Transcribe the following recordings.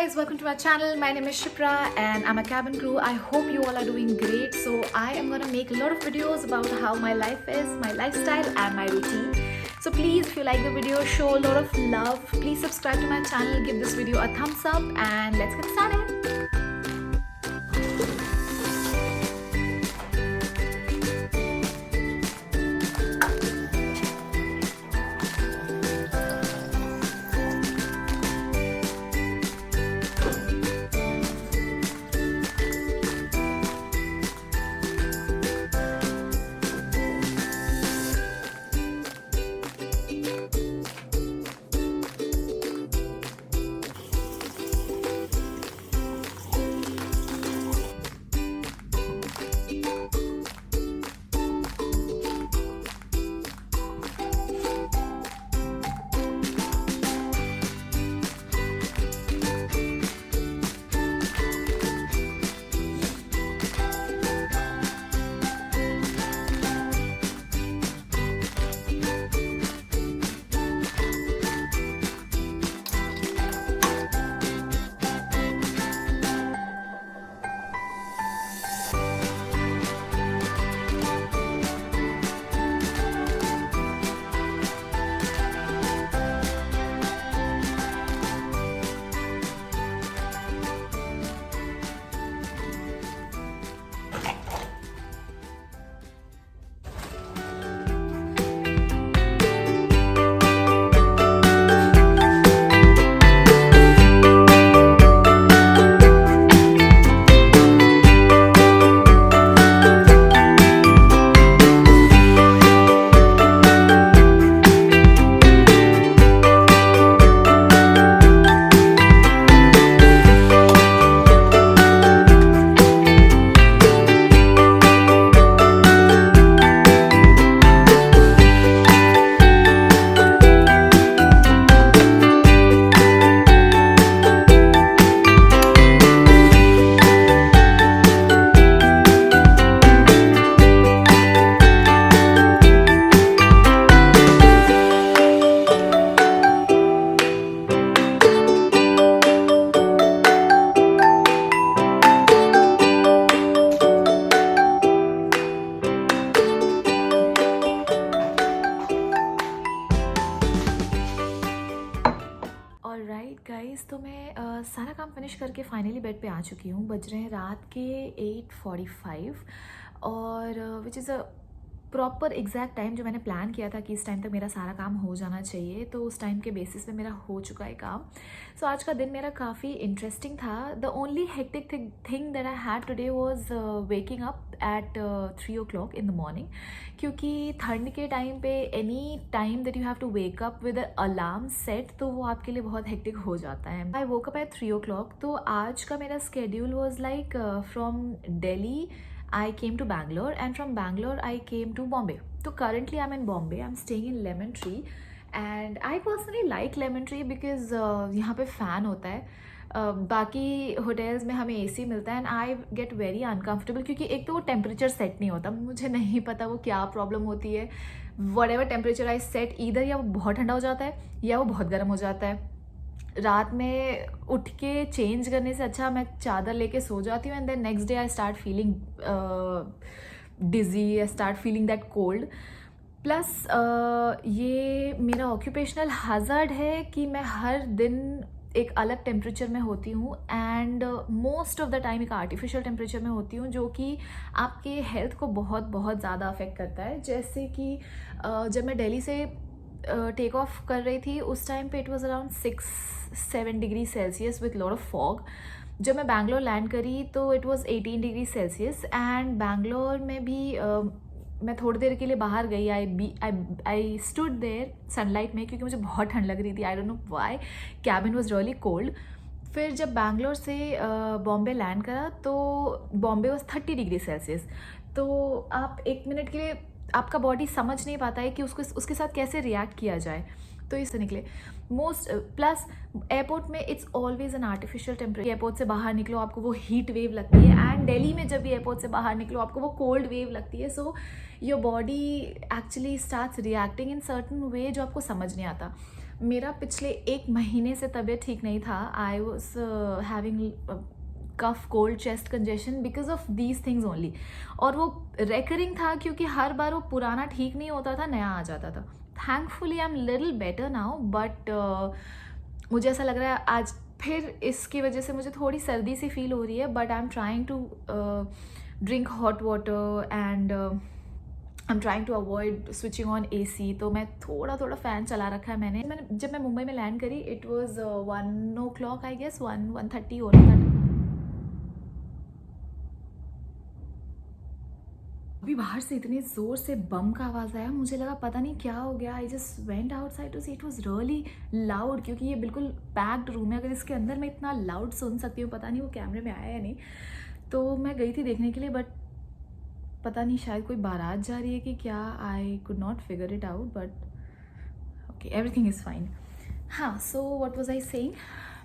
guys, welcome to my channel. My name is Shipra and I'm a cabin crew. I hope you all are doing great. So I am gonna make a lot of videos about how my life is, my lifestyle and my routine. So please, if you like the video, show a lot of love. Please subscribe to my channel, give this video a thumbs up and let's get started. Alright guys, तो मैं सारा काम finish करके finally bed पे आ चुकी हूँ। बज रहे हैं रात के 8:45 और which is a proper exact time जो मैंने प्लान किया था कि इस टाइम तक मेरा सारा काम हो जाना चाहिए, तो उस टाइम के बेसिस पे मेरा हो चुका है काम। सो आज का दिन मेरा काफ़ी इंटरेस्टिंग था। The only hectic thing that I had today was waking up at 3 o'clock in the morning, क्योंकि ठंड के टाइम पे any time that you have to wake up with alarm set, तो वो आपके लिए बहुत हेक्टिक हो जाता है। I woke up at 3 o'clock। तो आज का मेरा schedule was like from Delhi I came to Bangalore and from Bangalore I came to Bombay. So currently I'm in Bombay. I'm staying in Lemon Tree and I personally like Lemon Tree because यहाँ पे fan होता है। बाकी hotels में हमें AC मिलता है and I get very uncomfortable, क्योंकि एक तो वो टेम्परेचर सेट नहीं होता। मुझे नहीं पता वो क्या प्रॉब्लम होती है। What ever temperature I set, either या वो बहुत ठंडा हो जाता है या वो बहुत गर्म हो जाता है। रात में उठ के चेंज करने से अच्छा मैं चादर लेके सो जाती हूँ and then next day I start feeling dizzy, I start feeling that cold. Plus ये मेरा ऑक्यूपेशनल हैज़र्ड है कि मैं हर दिन एक अलग टेम्परेचर में होती हूँ and most of the time एक आर्टिफिशियल टेम्परेचर में होती हूँ, जो कि आपके हेल्थ को बहुत बहुत ज़्यादा अफेक्ट करता है। जैसे कि जब मैं दिल्ली से टेक ऑफ कर रही थी उस टाइम पे it was around 6-7 degree Celsius with lot of fog. जब मैं बैंगलोर लैंड करी तो it was 18 degree Celsius and Bangalore में भी मैं थोड़ी देर के लिए बाहर गई। आई स्टूड देयर सनलाइट में, क्योंकि मुझे बहुत ठंड लग रही थी। I don't know why, cabin was really cold. फिर जब बैंगलोर से बॉम्बे लैंड करा तो बॉम्बे वाज 30 डिग्री सेल्सियस। तो आप एक मिनट के लिए आपका बॉडी समझ नहीं पाता है कि उसके साथ कैसे रिएक्ट किया जाए। तो इससे निकले मोस्ट प्लस एयरपोर्ट में it's always an artificial temperature. Airport से बाहर निकलो आपको वो हीट वेव लगती है एंड दिल्ली में जब भी एयरपोर्ट से बाहर निकलो आपको वो कोल्ड वेव लगती है। So your body actually starts reacting in certain way जो आपको समझ नहीं आता। मेरा पिछले 1 महीने से तबीयत ठीक नहीं था. I was having cough, cold, chest congestion because of these things only. और वो रेकरिंग था क्योंकि हर बार वो पुराना ठीक नहीं होता था, नया आ जाता था. Thankfully I am little better now, but मुझे ऐसा लग रहा है आज फिर इसकी वजह से मुझे थोड़ी सर्दी सी फील हो रही है. But I am trying to drink hot water and I am trying to avoid switching on AC. तो मैं थोड़ा थोड़ा फ़ैन चला रखा है मैंने. जब मैं मुंबई में लैंड करी it was 1 o'clock I guess, 1:30 हो रहा था. अभी बाहर से इतने ज़ोर से बम का आवाज़ आया, मुझे लगा पता नहीं क्या हो गया. I just went outside to see. It was really loud क्योंकि ये बिल्कुल पैक्ड रूम है. अगर इसके अंदर मैं इतना लाउड सुन सकती हूँ, पता नहीं वो कैमरे में आया या नहीं. तो मैं गई थी देखने के लिए, बट पता नहीं शायद कोई बारात जा रही है कि क्या. I could not figure it out, but okay, everything is fine. हाँ, so what was I saying.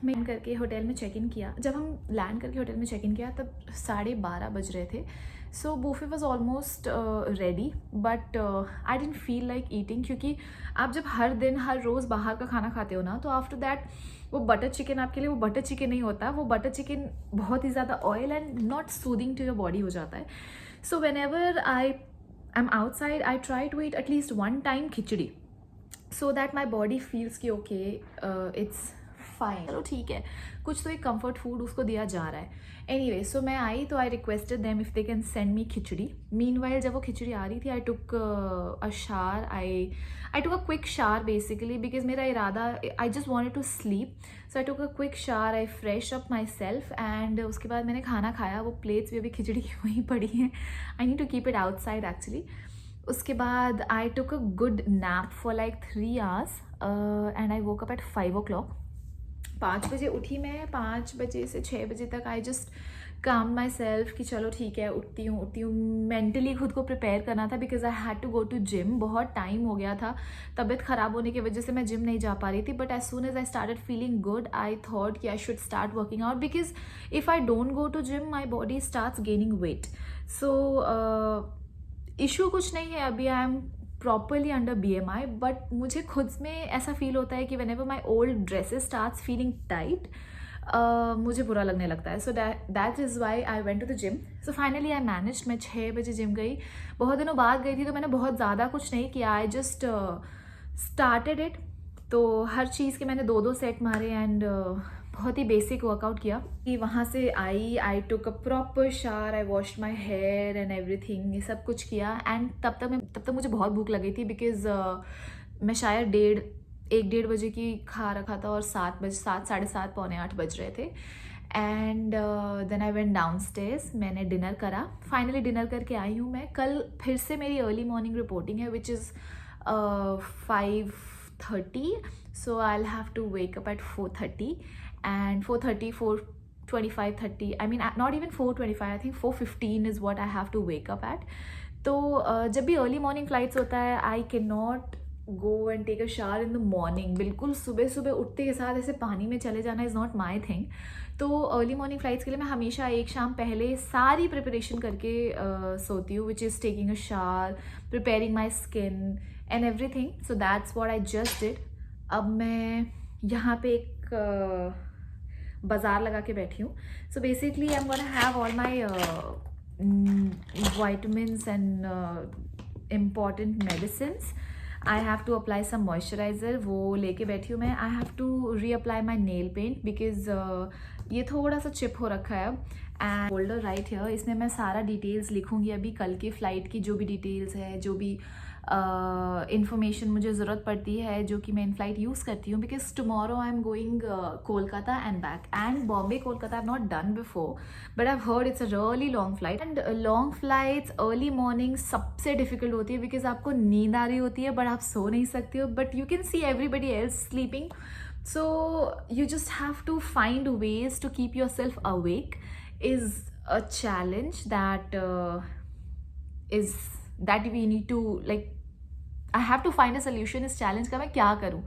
मैं करके होटल में चेक इन किया. जब हम लैंड करके होटल में चेक इन किया तब 12:30 बज रहे थे. So buffet was almost ready, but I didn't feel like eating क्योंकि आप जब हर दिन हर रोज़ बाहर का खाना खाते हो ना, तो आफ्टर दैट वो बटर चिकन आपके लिए वो बटर चिकन नहीं होता. वो बटर चिकन बहुत ही ज़्यादा oil and not soothing to your body हो जाता है. So whenever I am outside I try to eat at least 1 time khichdi, so that my body feels कि ओके इट्स फाइन, चलो ठीक है, कुछ तो एक कंफर्ट फूड उसको दिया जा रहा है. एनीवे, सो मैं आई तो I requested them if they can send me khichdi. Meanwhile जब वो खिचड़ी आ रही थी I took a shower. I took a quick shower basically because मेरा इरादा, I just wanted to sleep. So I took a quick shower, I fresh up myself and उसके बाद मैंने खाना खाया. वो प्लेट्स भी अभी खिचड़ी की वहीं पड़ी हैं. I need to keep it outside actually. उसके बाद I took a good nap for like 3 hours and I woke up at 5 o'clock. 5 बजे उठी मैं. 5 बजे से 6 बजे तक आई जस्ट काम माई सेल्फ कि चलो ठीक है, उठती हूँ. मेंटली खुद को प्रिपेयर करना था because I had to go to gym. बहुत टाइम हो गया था, तबीयत ख़राब होने की वजह से मैं जिम नहीं जा पा रही थी. But as soon as I started feeling good I thought कि I should start working out because if I don't go to gym my body starts gaining weight. So issue कुछ नहीं है, अभी I am properly under BMI, but मुझे खुद में ऐसा feel होता है कि whenever my old dresses starts feeling tight, मुझे बुरा लगने लगता है. So that is why I went to the gym. So finally I managed. मैं 6 बजे जिम गई. बहुत दिनों बाद गई थी तो मैंने बहुत ज़्यादा कुछ नहीं किया. I just started it. तो हर चीज़ के मैंने 2-2 सेट मारे एंड बहुत ही बेसिक वर्कआउट किया. कि वहाँ से I took a proper shower, I washed my hair and everything. ये सब कुछ किया एंड तब तक मुझे बहुत भूख लगी थी बिकॉज मैं शायद 1-1:30 बजे की खा रखा था और 7 साढ़े 7 पौने 8 बज रहे थे. And then I went downstairs. मैंने डिनर करा. फाइनली डिनर करके आई हूँ मैं. कल फिर से मेरी अर्ली मॉर्निंग रिपोर्टिंग है which is 5:30. So I will have to wake up at 4:30 and 4:30, 4:25, 30, I mean not even 4:25, I think 4:15 is what I have to wake up at. तो जब भी अर्ली मॉर्निंग फ्लाइट्स होता है I can not go and take a shower in the morning. बिल्कुल सुबह सुबह उठते के साथ ऐसे पानी में चले जाना इज़ नॉट माई थिंग. तो अर्ली मॉर्निंग फ्लाइट्स के लिए मैं हमेशा एक शाम पहले सारी प्रिपरेशन करके सोती हूँ, which is taking a shower, preparing my skin and everything. So that's what I just did. अब मैं यहाँ पे एक बाज़ार लगा के बैठी हूँ. So basically I am gonna have all my vitamins and important medicines. I have to apply some moisturiser, वो लेके बैठी हूँ मैं. I have to reapply my nail paint because ये थोड़ा सा चिप हो रखा है. एंड फोल्डर राइट है, इसमें मैं सारा डिटेल्स लिखूँगी. अभी कल की फ़्लाइट की जो भी डिटेल्स है, जो भी इंफॉर्मेशन मुझे ज़रूरत पड़ती है, जो कि मैं इन फ्लाइट यूज़ करती हूँ because tomorrow I am going Kolkata and back. And Bombay Kolkata I have not done before, but I have heard it's a really long flight. And long flights early morning सबसे डिफिकल्ट होती है because आपको नींद आ रही होती है बट आप सो नहीं सकते हो, but you can see everybody else sleeping. So you just have to find ways to keep yourself awake is a challenge that we need to, like, I have to find a solution. इस challenge का मैं क्या करूँ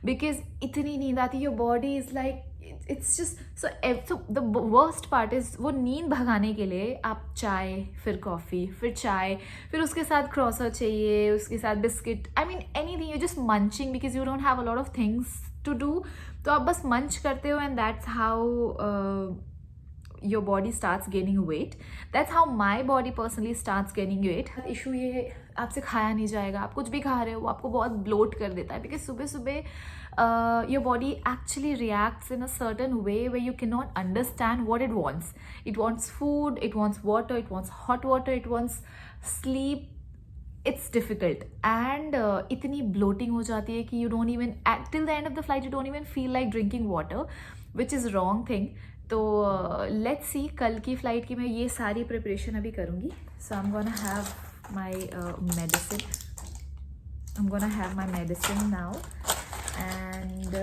because इतनी नींद आती है, your body is like it's just so the worst part is वो नींद भगाने के लिए आप चाय, फिर कॉफ़ी, फिर चाय, फिर उसके साथ क्रॉसर चाहिए, उसके साथ biscuit, I mean anything, you just munching because you don't have a lot of things to do. तो आप बस मंच करते हो and that's how your body starts gaining weight. That's how my body personally starts gaining weight. Issue ये है, आपसे खाया नहीं जाएगा, आप कुछ भी खा रहे हो वो आपको बहुत ब्लोट कर देता है बिकॉज सुबह सुबह your body actually reacts in a certain way where you cannot understand what it wants. It wants food, it wants water, it wants hot water, it wants sleep. It's difficult and इतनी bloating हो जाती है कि you don't even till the end of the flight you don't even feel like drinking water, which is wrong thing. तो let's see, कल की flight की मैं ये सारी प्रिपरेशन अभी करूँगी. So I am gonna have my medicine, I am gonna have my medicine now and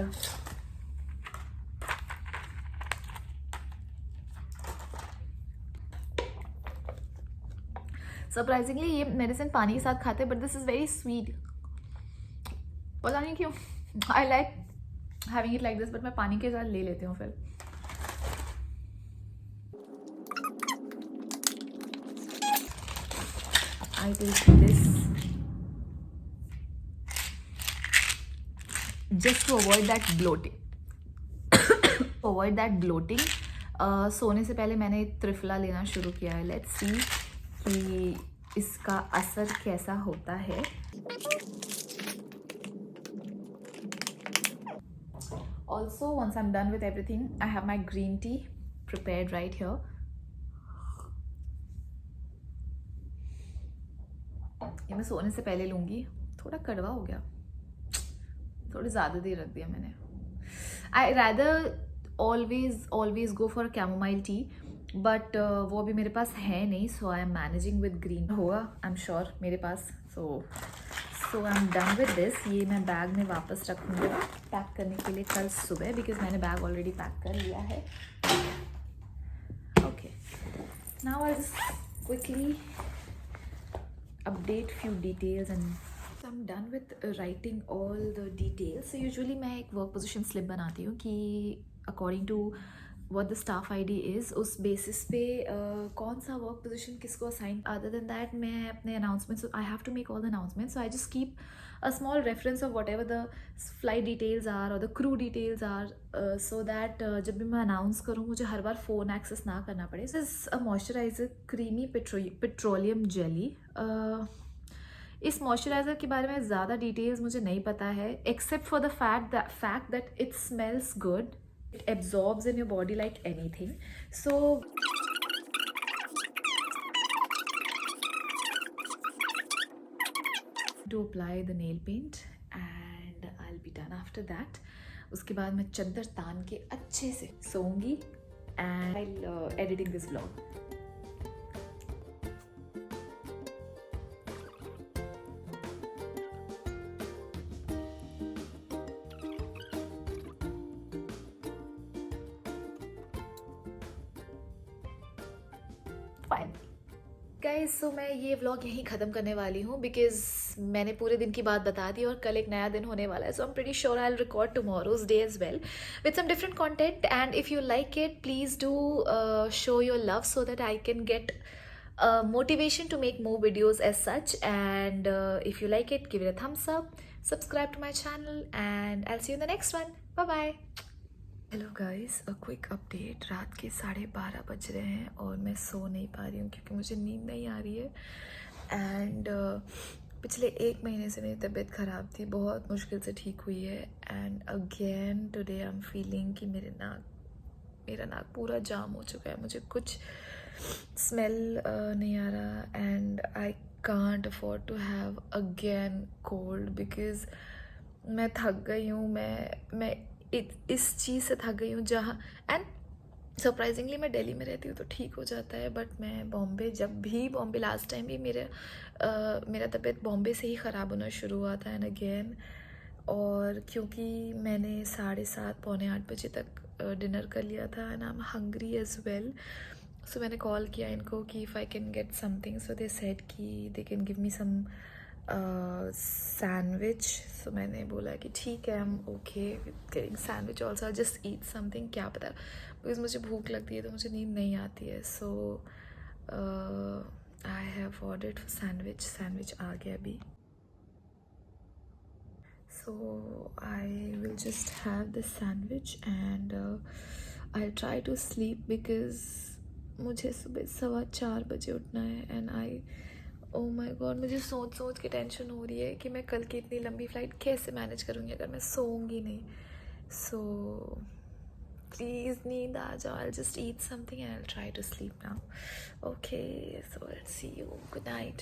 surprisingly ये मेडिसिन पानी के साथ खाते हैं but this is very sweet. पता नहीं क्यों, I like having it like this, but मैं पानी के साथ ले लेती हूँ फिर. I take this just to avoid that bloating. Avoid that bloating. सोने से पहले मैंने त्रिफला लेना शुरू किया है. लेट्स सी कि इसका असर कैसा होता है. Also, once I'm done with everything, I have my green tea prepared right here. ये मैं सोने से पहले लूँगी. थोड़ा कड़वा हो गया, थोड़ी ज़्यादा देर रख दिया मैंने. I rather always go for chamomile tea but वो अभी मेरे पास है नहीं. So I am managing with green. होगा आई एम श्योर मेरे पास. So I am done with this. ये मैं बैग में वापस रखूँगी पैक करने के लिए कल सुबह बिकॉज मैंने बैग ऑलरेडी पैक कर लिया है. Okay, now I just quickly update few details and I'm done with writing all the details. So usually मैं एक work position slip बनाती हूँ कि according to what the staff ID is उस basis पे कौन सा work position किसको assign. Other than that मैं अपने announcements, so I have to make all the announcements, so I just keep a small reference of whatever the flight details are or the crew details are so that जब भी मैं announce करूँ मुझे हर बार phone access ना करना पड़े. This is a moisturizer creamy petroleum jelly. इस moisturiser के बारे में ज़्यादा डिटेल्स मुझे नहीं पता है except for the fact that it smells good. It absorbs in your body like anything. So to apply the nail paint and I will be done after that. उसके बाद मैं चद्दर तान के अच्छे से सोऊंगी and I will editing this vlog. Guys, so मैं ये व्लॉग यहीं ख़त्म करने वाली हूँ बिकॉज मैंने पूरे दिन की बात बता दी और कल एक नया दिन होने वाला है. So I am pretty sure I will record tomorrow's day as well with some different content and if you like it please do show your love so that I can get motivation to make more videos as such. And if you like it, give it a thumbs up, subscribe to my channel, and I'll see you in the next one. Bye bye. Hello guys, a quick update. रात के 12:30 बज रहे हैं और मैं सो नहीं पा रही हूँ क्योंकि मुझे नींद नहीं आ रही है. एंड पिछले 1 महीने से मेरी तबीयत ख़राब थी, बहुत मुश्किल से ठीक हुई है. And again today I am feeling कि मेरा नाक पूरा जाम हो चुका है. मुझे कुछ स्मेल नहीं आ रहा and I can't afford to have again cold because मैं थक गई हूँ. मैं इस चीज़ से थक गई हूँ जहाँ एंड सरप्राइजिंगली मैं दिल्ली में रहती हूँ तो ठीक हो जाता है. बट मैं बॉम्बे लास्ट टाइम भी मेरा तबीयत बॉम्बे से ही ख़राब होना शुरू हुआ था एंड अगेन. और क्योंकि मैंने 7:30 पौने 8 बजे तक डिनर कर लिया था and I am hungry as well. So मैंने कॉल किया इनको कि if I can get something. So they said कि they can give me some sandwich. So मैंने बोला कि ठीक है, I am okay with getting sandwich also, just eat something, क्या पता, बिकॉज मुझे भूख लगती है तो मुझे नींद नहीं आती है. So I have ordered sandwich. Sandwich आ गया अभी. So I will just have the sandwich and I'll try to sleep because मुझे सुबह 4:15 बजे उठना है. And I, oh my God, मुझे सोच सोच के टेंशन हो रही है कि मैं कल की इतनी लंबी फ़्लाइट कैसे मैनेज करूँगी अगर मैं सोऊंगी नहीं. सो प्लीज़ नींद आ जाओ. I just eat something and I try to sleep now. Okay, so let's see you. Good night.